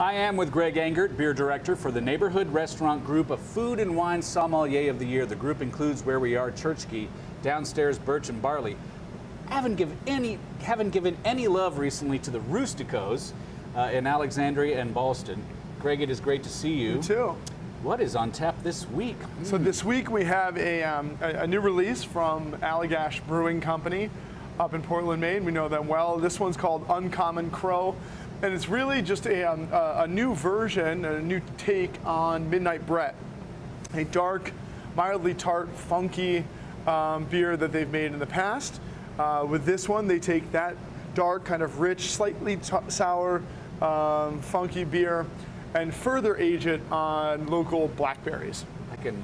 I am with Greg Engert, beer director for the Neighborhood Restaurant Group, a food and wine sommelier of the year. The group includes Where We Are, Churchkey, Downstairs, Birch and Barley. Haven't given any love recently to the Rusticos in Alexandria and Ballston. Greg, it is great to see you. You too. What is on tap this week? So this week we have a new release from Allagash Brewing Company up in Portland, Maine. We know them well. This one's called Uncommon Crow, and it's really just a new version, a new take on Midnight Brett, a dark, mildly tart, funky beer that they've made in the past. With this one, they take that dark, kind of rich, slightly sour, funky beer and further age it on local blackberries. It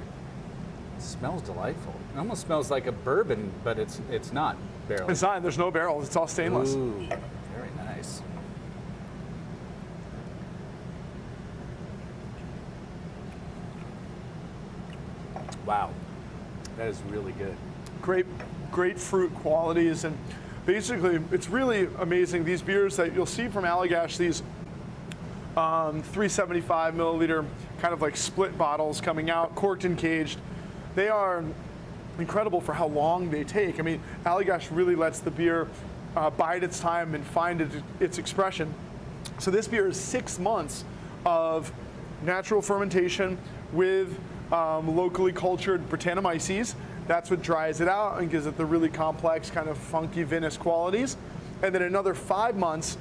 smells delightful. It almost smells like a bourbon, but it's not barrel. It's not. There's no barrels. It's all stainless. Ooh, very nice. Wow, that is really good. Great fruit qualities, and basically it's really amazing. These beers that you'll see from Allagash, these 375 milliliter kind of like split bottles coming out, corked and caged, they are incredible for how long they take. I mean, Allagash really lets the beer bide its time and find its expression. So this beer is 6 months of natural fermentation with locally cultured Brettanomyces. That's what dries it out and gives it the really complex kind of funky vinous qualities. And then another 5 months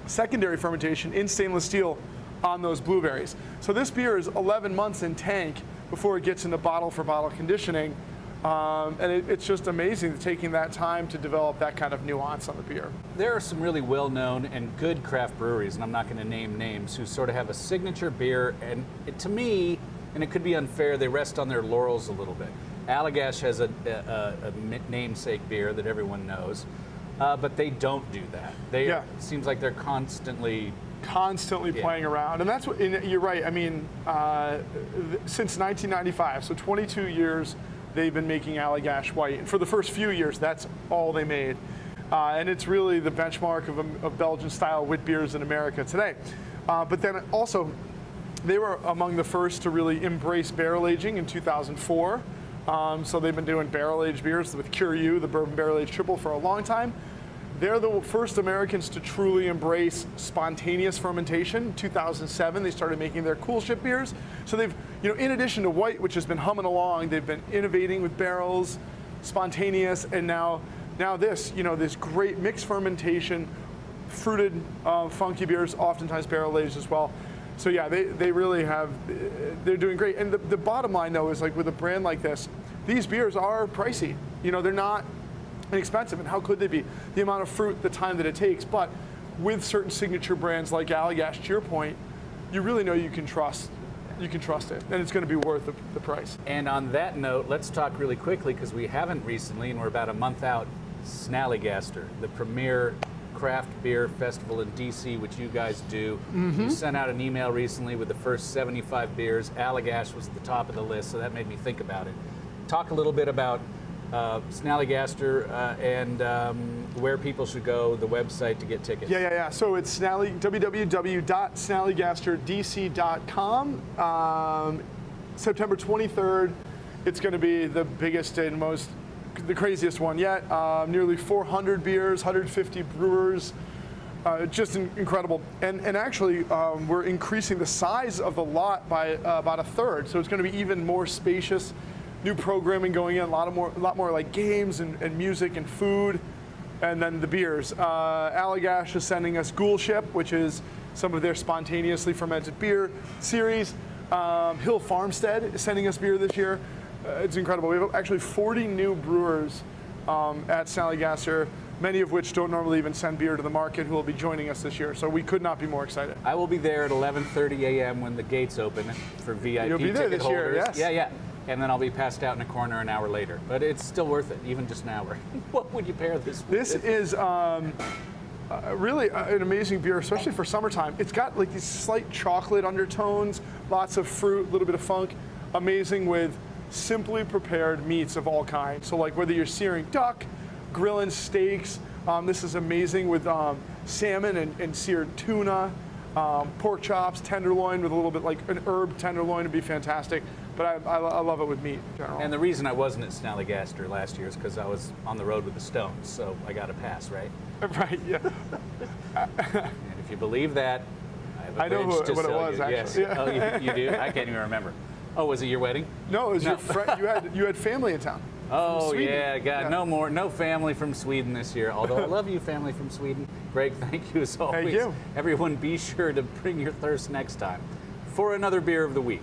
secondary fermentation in stainless steel on those blueberries. So this beer is 11 months in tank before it gets into bottle for bottle conditioning. And it's just amazing taking that time to develop that kind of nuance on the beer. There are some really well-known and good craft breweries, and I'm not going to name names, who sort of have a signature beer, and to me, and it could be unfair, they rest on their laurels a little bit. Allagash has a namesake beer that everyone knows, but they don't do that. It seems like they're constantly playing around, and that's what. And you're right. I mean, since 1995, so 22 years, they've been making Allagash White, and for the first few years, that's all they made, and it's really the benchmark of Belgian-style wit beers in America today. But then also, they were among the first to really embrace barrel aging in 2004. So they've been doing barrel-aged beers with Cure You, the bourbon barrel-aged triple, for a long time. They're the first Americans to truly embrace spontaneous fermentation. In 2007, they started making their coolship beers. So they've, in addition to white, which has been humming along, they've been innovating with barrels, spontaneous, and now this, this great mixed fermentation, fruited, funky beers, oftentimes barrel-aged as well. So yeah, they really have, they're doing great. And the bottom line though is, like, with a brand like this, these beers are pricey. They're not inexpensive, and how could they be? The amount of fruit, the time that it takes, but with certain signature brands like Allagash, to your point, you really know you can trust it, and it's going to be worth the price. And on that note, let's talk really quickly, because we haven't recently, and we're about a month out, Snallygaster, the premier craft beer festival in DC, which you guys do. You sent out an email recently with the first 75 beers. Allagash was at the top of the list, so that made me think about it. Talk a little bit about Snallygaster and where people should go, the website to get tickets. Yeah. So it's www.snallygasterdc.com. September 23rd. It's going to be the biggest and the craziest one yet. Nearly 400 beers, 150 brewers, just incredible. And actually, we're increasing the size of the lot by about a third, so it's going to be even more spacious. New programming going in, a lot more like games and music and food, and then the beers. Allagash is sending us Ghoulship, which is some of their spontaneously fermented beer series. Hill Farmstead is sending us beer this year. It's incredible. We have actually 40 new brewers at Snallygaster, many of which don't normally even send beer to the market, who will be joining us this year. So we could not be more excited. I will be there at 11:30 a.m. when the gates open for VIP You'll be there ticket this holders. year, yes. Yeah. And then I'll be passed out in a corner an hour later. But it's still worth it, even just an hour. What would you pair this with? This is really an amazing beer, especially for summertime. It's got like these slight chocolate undertones, lots of fruit, a little bit of funk. Amazing with simply prepared meats of all kinds. So like whether you're searing duck, grilling steaks, this is amazing with salmon and seared tuna. Pork chops, tenderloin with a little bit like an herb tenderloin would be fantastic. But I love it with meat in general. And the reason I wasn't at Snallygaster last year is because I was on the road with the Stones, so I got a pass, right? Right, yeah. And if you believe that, I know what it was, you. actually. Yes. Oh, you do? I can't even remember. Oh, was it your wedding? No, it was your friend. You had family in town. Oh, yeah, God, yeah. No family from Sweden this year, although I love you, family from Sweden. Greg, thank you as always. Thank you. Everyone, be sure to bring your thirst next time for another Beer of the Week.